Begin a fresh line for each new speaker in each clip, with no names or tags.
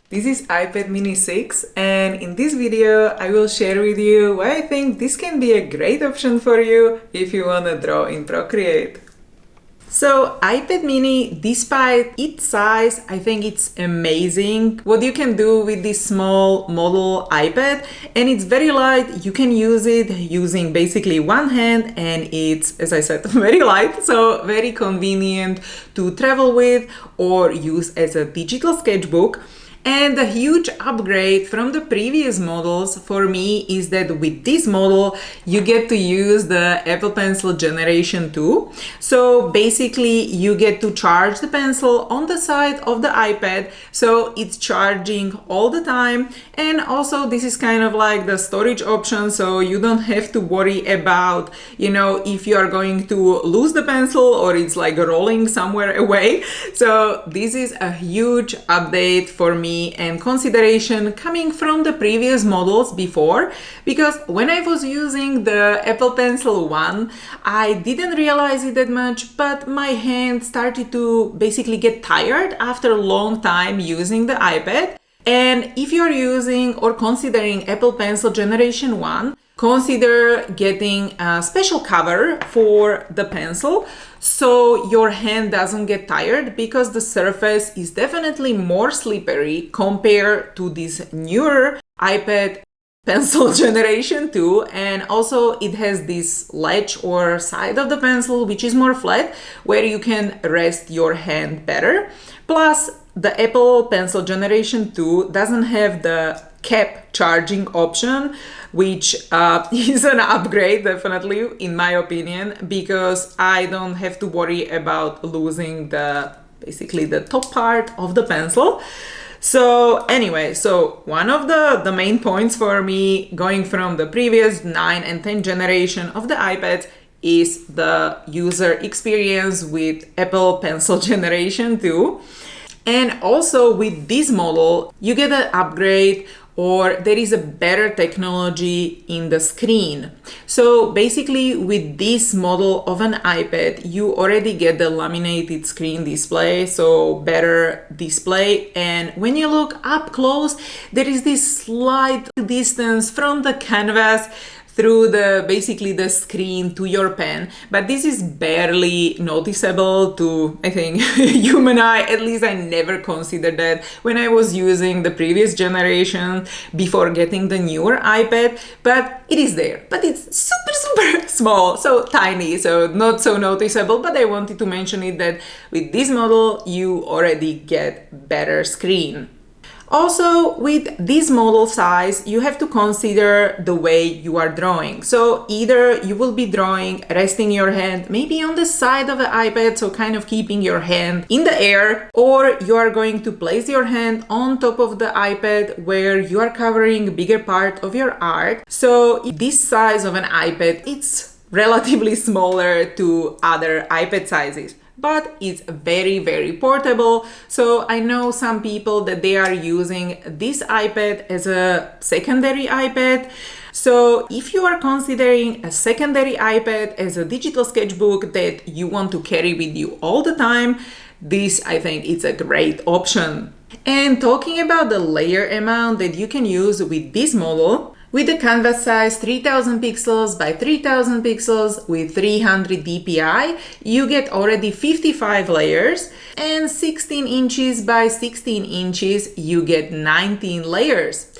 This is iPad mini 6, and in this video I will share with you why I think this can be a great option for you if you want to draw in Procreate. So iPad mini, despite its size, I think it's amazing what you can do with this small model iPad, and it's very light. You can use it using basically one hand, and it's, as I said, very light, so very convenient to travel with or use as a digital sketchbook. And a huge upgrade from the previous models for me is that with this model you get to use the Apple Pencil Generation 2. So basically you get to charge the pencil on the side of the iPad, so it's charging all the time. And also this is kind of like the storage option, so you don't have to worry about, if you are going to lose the pencil or it's like rolling somewhere away. So this is a huge update for me and consideration coming from the previous models before, because when I was using the Apple Pencil 1, I didn't realize it that much, but my hand started to basically get tired after a long time using the iPad. And if you're using or considering Apple Pencil Generation 1, consider getting a special cover for the pencil so your hand doesn't get tired, because the surface is definitely more slippery compared to this newer iPad Pencil Generation 2, and also it has this ledge or side of the pencil which is more flat where you can rest your hand better. Plus the Apple Pencil Generation 2 doesn't have the cap charging option, which is an upgrade definitely in my opinion, because I don't have to worry about losing basically the top part of the pencil. So anyway, so one of the main points for me going from the previous 9 and 10 generation of the iPads is the user experience with Apple Pencil Generation 2. And also with this model, you get an upgrade, or there is a better technology in the screen. So basically with this model of an iPad, you already get the laminated screen display, so better display. And when you look up close, there is this slight distance from the canvas through basically the screen to your pen, but this is barely noticeable to, I think, human eye. At least I never considered that when I was using the previous generation before getting the newer iPad, but it is there. But it's super small, so tiny, so not so noticeable, but I wanted to mention it that with this model you already get better screen. Also, with this model size, you have to consider the way you are drawing. So either you will be drawing resting your hand maybe on the side of the iPad, so kind of keeping your hand in the air, or you are going to place your hand on top of the iPad where you are covering a bigger part of your art. So this size of an iPad, it's relatively smaller to other iPad sizes, but it's very portable. So I know some people that they are using this iPad as a secondary iPad. So if you are considering a secondary iPad as a digital sketchbook that you want to carry with you all the time, this, I think, it's a great option. And talking about the layer amount that you can use with this model, with the canvas size 3000 pixels by 3000 pixels with 300 dpi, you get already 55 layers, and 16 inches by 16 inches, you get 19 layers,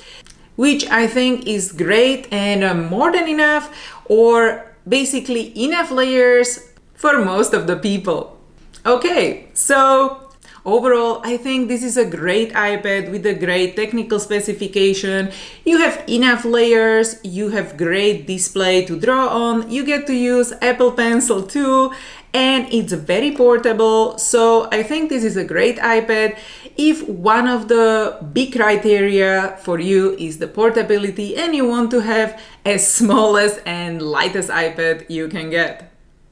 which I think is great and more than enough, or basically enough layers for most of the people. Okay, so overall, I think this is a great iPad with a great technical specification. You have enough layers, you have great display to draw on, you get to use Apple Pencil 2, and it's very portable. So I think this is a great iPad if one of the big criteria for you is the portability and you want to have as smallest and lightest iPad you can get.